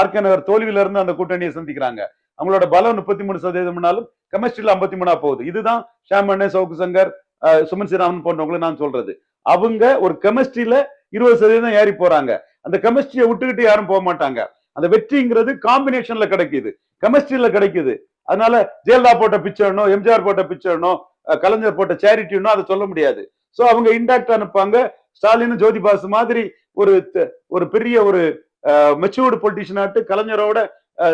ஆர்கே நகர் தோல்வியில இருந்து அந்த கூட்டணியை சந்திக்கிறாங்க. அவங்களோட பலம் 33%, கெமிஸ்ட்ரியில 53 போகுது. இதுதான் ஷாமண்ணே, சவுக்கு சங்கர், சுமன் ஸ்ரீராமன் போன்றவங்களும் நான் சொல்றது. அவங்க ஒரு கெமிஸ்ட்ரியில 20% ஏறி போறாங்க. அந்த கெமிஸ்ட்ரியை விட்டுக்கிட்டு யாரும் போக மாட்டாங்க. அந்த வெற்றிங்கிறது காம்பினேஷன்ல கிடைக்குது, கெமிஸ்ட்ரியில கிடைக்குது. அதனால ஜெயலலிதா போட்ட பிச்சர்னோ, எம்ஜிஆர் போட்ட பிச்சர்னோ, கலைஞர் போட்ட சேரிட்டினோ அதை சொல்ல முடியாது. சோ அவங்க இன்டாக்டா அனுப்பாங்க. ஸ்டாலின் ஜோதி பாசு மாதிரி ஒரு பெரிய ஒரு மெச்சூர்டு பொலிட்டிஷியன் ஆட்டு, கலைஞரோட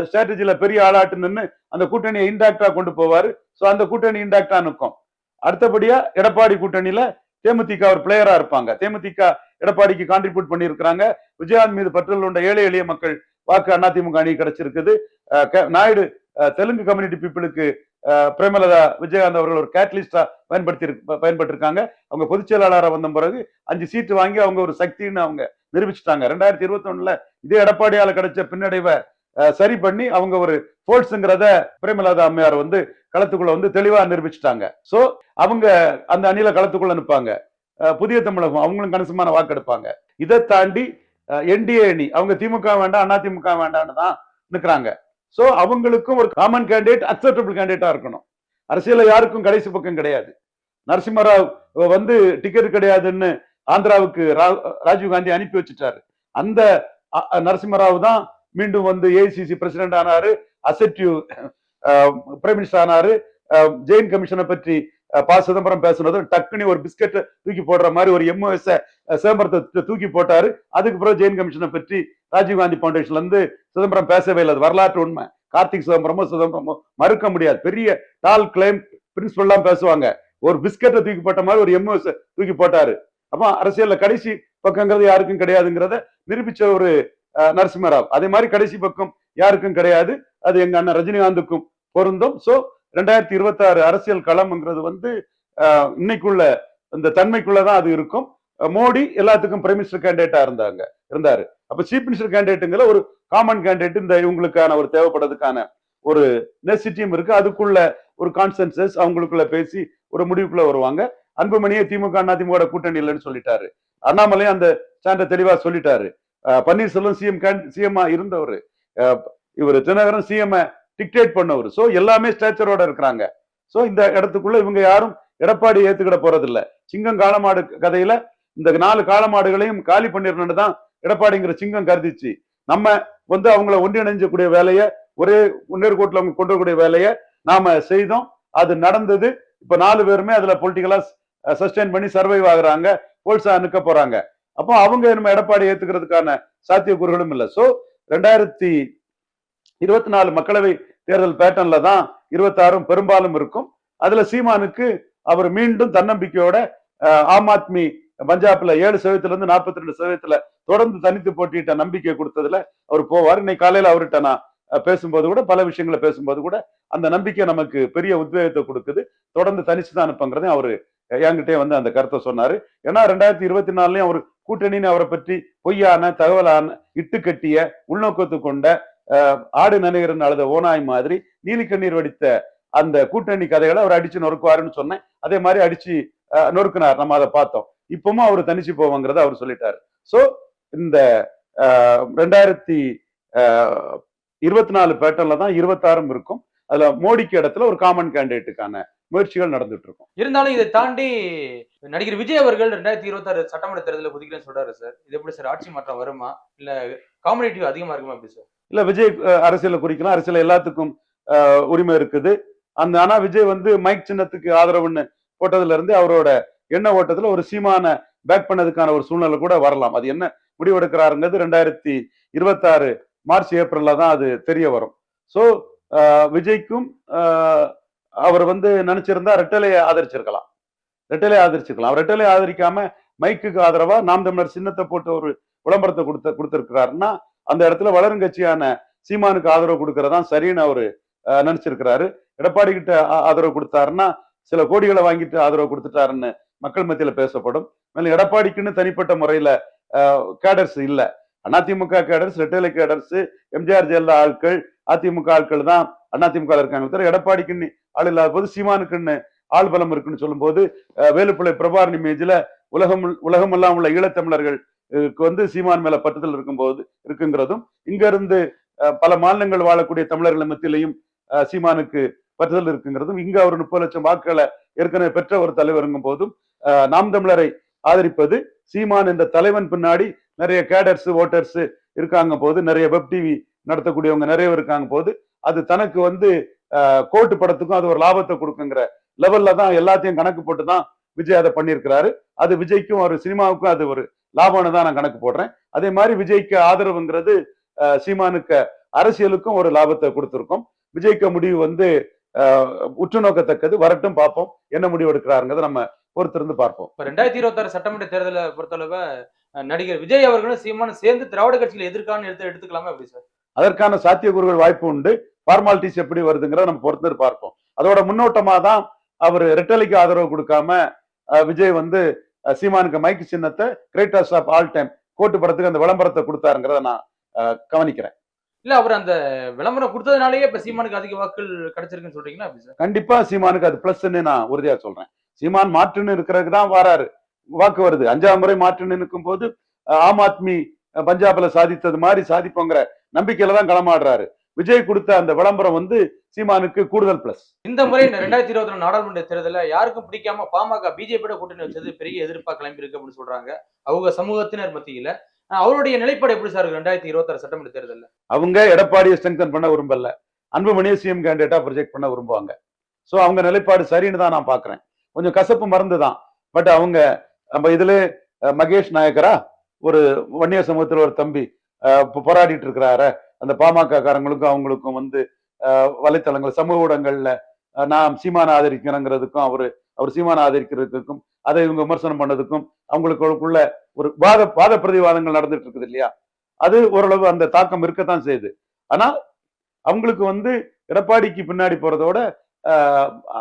ஸ்ட்ராட்டஜில பெரிய ஆளாட்டு நின்று அந்த கூட்டணியை இன்டாக்டா கொண்டு போவாரு. சோ அந்த கூட்டணி இன்டாக்டா நிற்கும். அடுத்தபடியா எடப்பாடி கூட்டணியில தேமுதிக ஒரு பிளேயரா இருப்பாங்க. தேமுதிக எடப்பாடிக்கு கான்ட்ரிபியூட் பண்ணி இருக்கிறாங்க. விஜயகாந்த் மீது பற்றல் உண்ட ஏழை எளிய மக்கள் வாக்கு அதிமுக அணி கிடைச்சிருக்குது. நாயுடு தெலுங்கு கம்யூனிட்டி பீப்புளுக்கு பிரேமலதா விஜயகாந்த் அவர்கள் ஒரு கேட்டலிஸ்டா பயன்படுத்திருக்காங்க. அவங்க பொதுச் செயலாளராக வந்த பிறகு 5 சீட்டு வாங்கி அவங்க ஒரு சக்தின்னு அவங்க நிரூபிச்சுட்டாங்க. 2021 இதே எடப்பாடியால கிடைச்ச பின்னடைவை சரி பண்ணி அவங்க ஒரு போர்ட்ஸ்ங்கிறத பிரேமலதா அம்மையார் வந்து களத்துக்குள்ள வந்து தெளிவா நிரூபிச்சுட்டாங்க. சோ அவங்க அந்த அணியில களத்துக்குள்ள நிற்பாங்க. புதிய தமிழகம் அவங்களும் கணிசமான வாக்கெடுப்பாங்க. இதை தாண்டி என்டிஏ அணி அவங்க திமுக வேண்டாம், அதிமுக வேண்டாம்னு தான் நிற்கிறாங்க. சோ அவங்களுக்கும் ஒரு காமன் கேண்டிடேட், அக்செப்டபிள் கேண்டிடேட்டா இருக்கணும். அரசியல யாருக்கும் கடைசி பக்கம் கிடையாது. நரசிம்மராவ் வந்து டிக்கெட் கிடையாதுன்னு ஆந்திராவுக்கு ராஜீவ்காந்தி அனுப்பி வச்சுட்டாரு. அந்த நரசிம்மராவ் தான் மீண்டும் வந்து ஏஐசிசி பிரசிடென்ட் ஆனாரு, அசெட்டிவ் பிரைம் மினிஸ்டர் ஆனாரு. ஜெயின் கமிஷனை பற்றி ப. சிதம்பரம் பேசுனது டக்குனு ஒரு பிஸ்கெட் தூக்கி போடுற மாதிரி ஒரு எம்ஓஎஸ் சிதம்பரத்தை தூக்கி போட்டாரு. அதுக்கு பிறகு ஜெயின் கமிஷனை பற்றி ராஜீவ்காந்தி பவுண்டேஷன்ல இருந்து சிதம்பரம் பேசவே இல்லை. வரலாற்று உண்மை. கார்த்திக் சிதம்பரமோ மறுக்க முடியாது. பெரிய டால் கிளைம் பிரின்சிபல் எல்லாம் பேசுவாங்க. ஒரு பிஸ்கெட்டை தூக்கி போட்ட மாதிரி ஒரு எம்ஓஎஸ் தூக்கி போட்டாரு. அப்ப அரசியல்ல கடைசி பக்கங்கிறது யாருக்கும் கிடையாதுங்கிறத நிரூபிச்ச ஒரு நரசிம்மராவ். அதே மாதிரி கடைசி பக்கம் யாருக்கும் கிடையாது. அது எங்க அண்ணன் ரஜினிகாந்துக்கும் பொருந்தும். சோ 2026 அரசியல் களம்ங்கிறது வந்து இன்னைக்குள்ள இந்த தன்மைக்குள்ளதான் அது இருக்கும். மோடி எல்லாத்துக்கும் பிரைம் மினிஸ்டர் கேண்டிடேட்டா இருந்தாரு. அப்ப சீஃப் மினிஸ்டர் கேண்டிடேட்டுங்கிற ஒரு காமன் கேண்டிடேட் இந்த இவங்களுக்கான ஒரு தேவைப்படுறதுக்கான ஒரு நெசிட்டியும் இருக்கு. அதுக்குள்ள ஒரு கான்சென்சஸ் அவங்களுக்குள்ள பேசி ஒரு முடிவுக்குள்ள வருவாங்க. அன்புமணியை திமுக அதிமுக கூட்டணி இல்லைன்னு சொல்லிட்டாரு. அண்ணாமலையும் அந்த ஸ்டாண்ட தெளிவா சொல்லிட்டாரு. பன்னீர்செல்வம் சிஎம் இருந்தவர், இவர் தினகரன் சிஎம் டிக்டேட் பண்ணவர். சோ எல்லாமே ஸ்டேச்சரோட இருக்கிறாங்க. சோ இந்த இடத்துக்குள்ள இவங்க யாரும் எடப்பாடி ஏத்துக்கிட போறது இல்ல. சிங்கம் காளமாடு கதையில இந்த 4 காளமாடுகளையும் காலி பண்ணிடணும்னு தான் எடப்பாடிங்கிற சிங்கம் கருதிச்சு. நம்ம வந்து அவங்கள ஒன்றிணைஞ்சக்கூடிய வேலையை, ஒரே நேர்கோட்டில் அவங்க கொண்டு வரக்கூடிய வேலையை நாம செய்தோம். அது நடந்தது. இப்ப 4 பேருமே அதுல பொலிட்டிக்கலா சஸ்டெயின் பண்ணி சர்வைவ் ஆகுறாங்க, போல்ஸா நிக்க போறாங்க. அப்போ அவங்க நம்ம எடப்பாடி ஏத்துக்கிறதுக்கான சாத்தியக்கூறுகளும் இல்லை. சோ 2024 மக்களவை தேர்தல் பேட்டர்ன்ல தான் 26 பெரும்பாலும் இருக்கும். அதுல சீமானுக்கு அவர் மீண்டும் தன்னம்பிக்கையோட ஆம் ஆத்மி பஞ்சாப்ல 7% 42% தொடர்ந்து தனித்து போட்டியிட்ட நம்பிக்கை கொடுத்ததுல அவர் போவார். இன்னைக்கு காலையில அவர்கிட்ட நான் பேசும்போது கூட பல விஷயங்களை பேசும்போது கூட அந்த நம்பிக்கை நமக்கு பெரிய உத்வேகத்தை கொடுக்குது. தொடர்ந்து தனிச்சுதான் அனுப்புங்கிறதையும் அவரு என்கிட்டே வந்து அந்த கருத்தை சொன்னாரு. ஏன்னா 2024லயும் அவர் கூட்டணின்னு அவரை பற்றி பொய்யான தகவலான இட்டுக்கட்டிய உள்நோக்கத்து கொண்ட ஆடு நனைகரன் அழுத ஓனாய் மாதிரி நீலி கண்ணீர் வடித்த அந்த கூட்டணி கதைகளை அவர் அடிச்சு நொறுக்குவாருன்னு சொன்னேன். அதே மாதிரி அடிச்சு நொறுக்குனார். நம்ம அதை பார்த்தோம். இப்பவும் அவர் தனிச்சு போவாங்கிறத அவர் சொல்லிட்டாரு. சோ இந்த 2024 பேட்டர்ல தான் 26 இருக்கும். அதுல மோடிக்கு இடத்துல ஒரு காமன் கேண்டிடேட்டுக்கான முயற்சிகள் நடந்துட்டு இருக்கும். இருந்தாலும் இதை தாண்டி நடிகர் விஜய் அவர்கள் 2026 சட்டமன்ற தேர்தலில் குதிக்கிறேன்னு சொல்றாரு சார். இது எப்படி சார், ஆட்சி மாற்றம் வருமா இல்ல காம்படிட்டிவ் அதிகமா இருக்குமா எப்படி சார்? இல்ல, விஜய் அரசியல குறிக்கலாம். அரசியல எல்லாத்துக்கும் உரிமை இருக்குது. ஆனா விஜய் வந்து மைக் சின்னத்துக்கு ஆதரவுன்னு போட்டதுல இருந்து அவரோட எண்ண ஓட்டத்துல ஒரு சீமான பேக் பண்ணதுக்கான ஒரு சூழ்நிலை கூட வரலாம். அது என்ன முடிவெடுக்கிறாருங்கிறது 2026 மார்ச் ஏப்ரல்ல தான் அது தெரிய வரும். சோ விஜய்க்கும் அவர் வந்து நினைச்சிருந்தா ரெட்டலையை ஆதரிச்சிருக்கலாம். அவர் ரெட்டலை ஆதரிக்காம மைக்குக்கு ஆதரவா நாம் தமிழர் சின்னத்தை போட்டு ஒரு விளம்பரத்தை கொடுத்திருக்கிறாருன்னா அந்த இடத்துல வளரும் கட்சியான சீமானுக்கு ஆதரவு கொடுக்கறதான் சரின்னு அவரு நினைச்சிருக்கிறாரு. எடப்பாடி கிட்ட ஆதரவு கொடுத்தாருன்னா சில கோடிகளை வாங்கிட்டு ஆதரவு கொடுத்துட்டாருன்னு மக்கள் மத்தியில பேசப்படும். மேலும் எடப்பாடிக்குன்னு தனிப்பட்ட முறையில கேடர்ஸ் இல்ல. அதிமுக கேடர்ஸ், ரெட்டலை கேடர்ஸ், எம்ஜிஆர் ஜெயலலிதா ஆட்கள், அதிமுக ஆட்கள் தான் அதிமுக இருக்காங்க தவிர எடப்பாடிக்குன்னு ஆள் இல்லாத போது சீமானுக்குன்னு ஆள் பலம் இருக்குன்னு சொல்லும் போது வேலுப்பிள்ளை பிரபாரணி இமேஜ்ல உலகமெல்லாம் உள்ள ஈழத்தமிழர்கள் வந்து சீமான் மேல பற்றுதல் இருக்குங்கிறதும் இங்க இருந்து பல மாநிலங்கள் வாழக்கூடிய தமிழர்கள் மத்தியிலையும் சீமானுக்கு பற்றுதல் இருக்குங்கிறதும் இங்க அவர் 30 லட்சம் வாக்குகளை ஏற்கனவே பெற்ற ஒரு தலைவருங்கும் போதும் நாம் தமிழரை ஆதரிப்பது சீமான் என்ற தலைவன் பின்னாடி நிறைய கேடர்ஸ் ஓட்டர்ஸ் இருக்காங்க போது, நிறைய வெப் டிவி நடத்தக்கூடியவங்க நிறைய இருக்காங்க போது அது தனக்கு வந்து கோட்டு படத்துக்கும் அது ஒரு லாபத்தை கொடுக்குங்கிற லெவல்ல தான் எல்லாத்தையும் கணக்கு போட்டு தான் விஜய் அதை பண்ணியிருக்கிறாரு. அது விஜய்க்கும் ஒரு சினிமாவுக்கும் அது ஒரு லாபம்னு தான் நான் கணக்கு போடுறேன். அதே மாதிரி விஜய்க்கு ஆதரவுங்கிறது சீமானுக்கு அரசியலுக்கும் ஒரு லாபத்தை கொடுத்திருக்கும். விஜய்க்கு முடிவு வந்து உற்று நோக்கத்தக்கது. வரட்டும், பார்ப்போம் என்ன முடிவு எடுக்கிறாருங்கிறத நம்ம பொறுத்திருந்து பார்ப்போம். 2026 சட்டமன்ற தேர்தலை பொறுத்தளவு நடிகர் விஜய் அவர்களும் சீமானும் சேர்ந்து திராவிட கட்சியில எதிர்க்கான்னு எடுத்துக்கலாமா எப்படி சார்? அதற்கான சாத்தியக்கூறுகள் வாய்ப்பு உண்டு. ஃபார்மாலிட்டிஸ் எப்படி வருதுங்கிறத நம்ம பொறுத்து பார்ப்போம். அதோட முன்னோட்டமா தான் அவர் ரெட்டலைக்கு ஆதரவு கொடுக்காம விஜய் வந்து சீமானுக்கு மைக்கு சின்னத்தை கிரேட்டஸ்ட் ஆஃப் ஆல் டைம் கோட்டு படத்துக்கு அந்த விளம்பரத்தை கொடுத்தாருங்கிறத நான் கவனிக்கிறேன். இல்ல, அவர் அந்த விளம்பரம் கொடுத்ததுனாலேயே இப்ப சீமானுக்கு அதிக வாக்குகள் கிடைச்சிருக்குன்னு சொல்றீங்களா அப்படி சார்? கண்டிப்பா சீமானுக்கு அது பிளஸ்ன்னு நான் உறுதியா சொல்றேன். சீமான் மாற்றுன்னு இருக்கிறதுக்கு தான் வராரு, வாக்கு வருது. 5ஆம் முறை மாற்றுன்னு இருக்கும் போது ஆம் ஆத்மி பஞ்சாப்ல சாதித்தது மாதிரி சாதிப்போங்கிற நம்பிக்கையில தான் களமாடுறாரு. விஜய் கொடுத்த அந்த விளம்பரம் வந்து சீமானுக்கு கூடுதல் பிளஸ். இந்த முறை 2024 நாடாளுமன்ற தேர்தலில் யாருக்கும் பிடிக்காம பாமக பிஜேபியோட கூட்டணி வச்சது பெரிய எதிர்ப்பா கிளம்பி இருக்கு அப்படின்னு சொல்றாங்க அவங்க சமூகத்தினர் மத்தியில. அவருடைய நிலைப்பாடு எப்படி சார் 2026 சட்டமன்ற தேர்தலில்? அவங்க எடப்பாடியை ஸ்ட்ரெங்தன் பண்ண விரும்பல, அன்புமணியை சிஎம் கேண்டிடேட்டா ப்ரொஜெக்ட் பண்ண விரும்புவாங்க. சோ அவங்க நிலைப்பாடு சரின்னு தான் நான் பாக்குறேன். கொஞ்சம் கசப்பு மருந்து தான். பட் அவங்க நம்ம இதுல மகேஷ் நாயக்கரா ஒரு வன்னிய சமூகத்தில் ஒரு தம்பி போராடிட்டு இருக்கிறாரு. அந்த பாமக காரங்களுக்கும் அவங்களுக்கும் வந்து வலைத்தளங்கள் சமூக ஊடகங்கள்ல நான் சீமான ஆதரிக்கிறேங்கிறதுக்கும் அவர் சீமான ஆதரிக்கிறதுக்கும் அதை இவங்க விமர்சனம் பண்ணதுக்கும் அவங்களுக்குள்ள ஒரு வாத பிரதிவாதங்கள் நடந்துட்டு இருக்குது இல்லையா? அது ஓரளவு அந்த தாக்கம் இருக்கத்தான் செய்யுது. ஆனா அவங்களுக்கு வந்து எடப்பாடிக்கு பின்னாடி போறதோட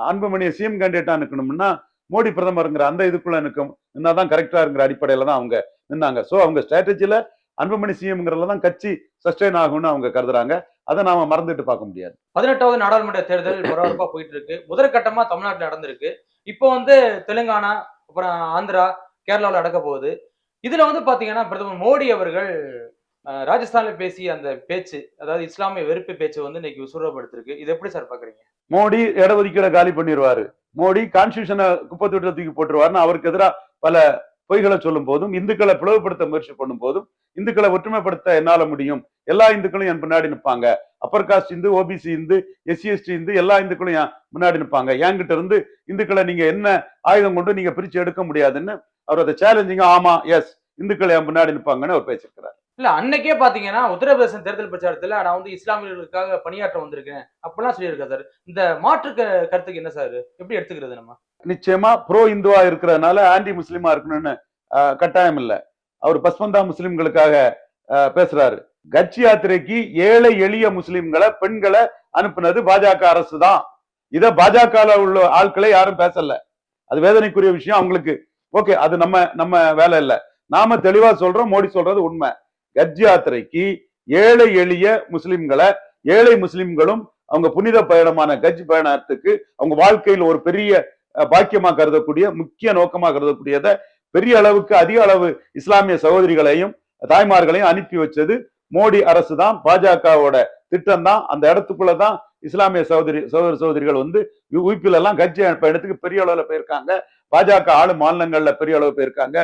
அன்புமணியை சிஎம் கேண்டிடேட்டா நிற்கணும்னா மோடி பிரதமருங்கிற அந்த இதுக்குள்ள நின்னாதான் கரெக்டாங்கிற அடிப்படையில தான் அவங்க நின்னாங்க. சோ அவங்க ஸ்ட்ராட்டஜில அன்புமணி சிஎம்ங்கிறதுல தான் கட்சி சஸ்டெயின் ஆகும்னு அவங்க கருதுறாங்க. அதை நாம மறந்துட்டு பார்க்க முடியாது. 18வது நாடாளுமன்ற தேர்தல் பரபரப்பா போயிட்டு இருக்கு. முதற்கட்டமா தமிழ்நாட்டில் நடந்திருக்கு. இப்போ வந்து தெலுங்கானா, அப்புறம் ஆந்திரா, கேரளாவில் நடக்க போகுது. இதுல வந்து பாத்தீங்கன்னா பிரதமர் மோடி அவர்கள் ராஜஸ்தான்ல பேசிய அந்த பேச்சு, அதாவது இஸ்லாமிய வெறுப்பு பேச்சு வந்து இன்னைக்கு உசுரப்படுத்திருக்கு. இது எப்படி சார் பாக்குறீங்க? மோடி இடஒதுக்கீட காலி பண்ணிடுவாரு, மோடி கான்ஸ்டியூஷனை குப்பை தொட்டில தூக்கி போட்டுருவாருன்னு அவருக்கு எதிராக பல பொய்களை சொல்லும் போதும், இந்துக்களை பிளவுபடுத்த முயற்சி பண்ணும் போதும், இந்துக்களை ஒற்றுமைப்படுத்த என்னால முடியும், எல்லா இந்துக்களும் என் பின்னாடி நிற்பாங்க, அப்பர் காஸ்ட் இந்து, ஓபிசி இந்து, எஸ்சி எஸ்டி இந்து, எல்லா இந்துக்களும் என் முன்னாடி நிற்பாங்க, என்கிட்ட இருந்து இந்துக்களை நீங்க என்ன ஆயுதம் கொண்டு நீங்க பிரிச்சு எடுக்க முடியாதுன்னு அவர் அதை சேலஞ்சிங்க, ஆமா எஸ் இந்துக்களை என் முன்னாடி நிற்பாங்கன்னு அவர் பேசியிருக்கிறார். இல்ல அன்னைக்கே பாத்தீங்கன்னா உத்தரப்பிரதேச தேர்தல் பிரச்சாரத்துல நான் வந்து இஸ்லாமியர்களுக்காக பணியாற்ற வந்திருக்கேன் அப்படிலாம் சொல்லியிருக்காரு சார். இந்த மாற்று கருத்துக்கு என்ன சார் எப்படி எடுத்துக்கிறது நம்ம? நிச்சயமா ப்ரோ இந்துவா இருக்கிறதுனால ஆன்டி முஸ்லீமா இருக்கணும்னு கட்டாயம் இல்ல. அவர் பஸ்மந்தா முஸ்லிம்களுக்காக பேசுறாரு. கட்சி யாத்திரைக்கு ஏழை எளிய முஸ்லிம்களை பெண்களை அனுப்புனது பாஜக அரசு தான். இத பாஜக உள்ள ஆட்களை யாரும் பேசல. அது வேதனைக்குரிய விஷயம் அவங்களுக்கு. ஓகே, அது நம்ம வேலை இல்ல. நாம தெளிவா சொல்றோம், மோடி சொல்றது உண்மை. கட்சி யாத்திரைக்கு ஏழை எளிய முஸ்லிம்களை, ஏழை முஸ்லிம்களும் அவங்க புனித பயணமான கட்சி பயணத்துக்கு அவங்க வாழ்க்கையில் ஒரு பெரிய பாக்கியமா கருதக்கூடிய, முக்கிய நோக்கமா கருதக்கூடியத பெரிய அளவுக்கு அதிக அளவு இஸ்லாமிய சகோதரிகளையும் தாய்மார்களையும் அனுப்பி வச்சது மோடி அரசு தான். பாஜகவோட திட்டம் தான். அந்த இடத்துக்குள்ளதான் இஸ்லாமிய சகோதரிகள் வந்து யூபில எல்லாம் கட்சி பயணத்துக்கு பெரிய அளவுல போயிருக்காங்க. பாஜக ஆளு மாநிலங்கள்ல பெரிய அளவு போயிருக்காங்க.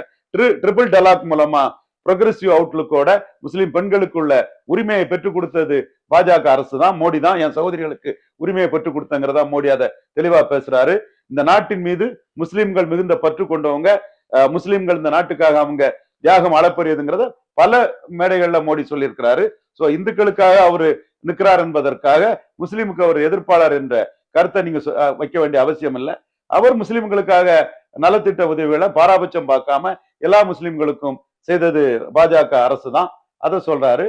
ட்ரிபிள் டலாக் மூலமா ப்ரொகிரசிவ் அவுட்லுக்கோட முஸ்லிம் பெண்களுக்குள்ள உரிமையை பெற்றுக் கொடுத்தது பாஜக அரசு தான், மோடி தான். என் சகோதரிகளுக்கு உரிமையை பெற்றுக் கொடுத்தங்கிறதா மோடி அதை தெளிவா பேசுறாரு. இந்த நாட்டின் மீது முஸ்லிம்கள் மிகுந்த பற்று கொண்டவங்க, முஸ்லிம்கள் இந்த நாட்டுக்காக அவங்க தியாகம் அளப்பரியதுங்கிறத பல மேடைகள்ல மோடி சொல்லியிருக்கிறாரு. சோ இந்துக்களுக்காக அவரு நிற்கிறார் என்பதற்காக முஸ்லிமுக்கு அவர் எதிர்ப்பாளர் என்ற கருத்தை நீங்க வைக்க வேண்டிய அவசியம் இல்லை. அவர் முஸ்லிம்களுக்காக நலத்திட்ட உதவிகளை பாராபட்சம் பார்க்காம எல்லா முஸ்லிம்களுக்கும் செய்தது பாஜக அரசு தான். அதை சொல்றாரு.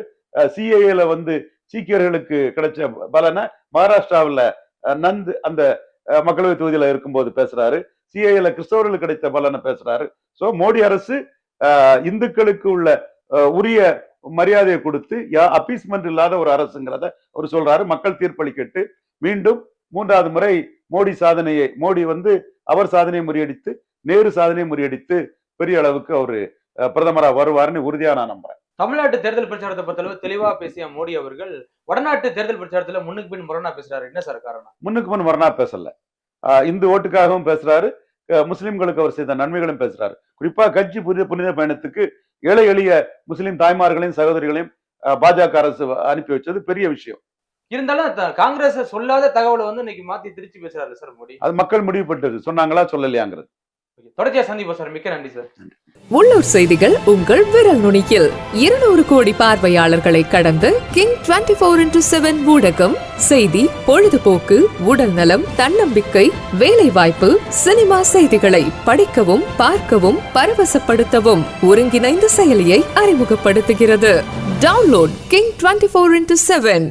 சிஏஏல வந்து சீக்கியர்களுக்கு கிடைச்ச பலனை மகாராஷ்டிராவில் நந்து அந்த மக்களவை தொகுதியில இருக்கும்போது பேசுறாரு. சிஏஏல கிறிஸ்தவர்களுக்கு கிடைத்த பலனை பேசுறாரு. சோ மோடி அரசு இந்துக்களுக்கு உள்ள உரிய மரியாதையை கொடுத்து அப்பீஸ்மெண்ட் இல்லாத ஒரு அரசுங்கிறத அவர் சொல்றாரு. மக்கள் தீர்ப்பளிக்கட்டு மீண்டும் 3வது முறை மோடி வந்து அவர் சாதனையை முறியடித்து, நேரு சாதனையை முறியடித்து பெரிய அளவுக்கு அவரு பிரதமரா வருவாருன்னு உறுதியா நான் நம்புறேன். தமிழ்நாட்டு தேர்தல் பிரச்சாரத்தை பொறுத்தளவு தெளிவா பேசிய மோடி அவர்கள் வடநாட்டு தேர்தல் பிரச்சாரத்துல முன்னுக்கு பின் முரணா பேசுறாரு. என்ன சார் காரணம்? முன்னுக்கு பின் முரணா பேசல. இந்து ஓட்டுக்காகவும் பேசுறாரு, முஸ்லிம்களுக்கு அவர் செய்த நன்மைகளும் பேசுறாரு. குறிப்பா கட்சி புனித பயணத்துக்கு ஏழை எளிய முஸ்லிம் தாய்மார்களையும் சகோதரிகளையும் பாஜக அரசு அனுப்பி வச்சது பெரிய விஷயம். இருந்தாலும் காங்கிரஸ் சொல்லாத தகவலை வந்து இன்னைக்கு மாத்தி திருச்சி பேசுறாரு சார் மோடி. அது மக்கள் முடிவு பட்டது, சொன்னாங்களா சொல்லலையாங்கிறது. தொடர்ச்சியா சந்திப்போம் சார். மிக்க நன்றி சார். உள்ளூர் செய்திகள் உங்கள் விரல் நுனியில் 200 கோடி பார்வையாளர்களை கடந்து கிங் 24x7 ஊடகம் செய்தி, பொழுதுபோக்கு, உடல் நலம், தன்னம்பிக்கை, வேலை வாய்ப்பு, சினிமா செய்திகளை படிக்கவும் பார்க்கவும் பரவசப்படுத்தவும் ஒருங்கிணைந்த செயலியை அறிமுகப்படுத்துகிறது. Download king 24x7.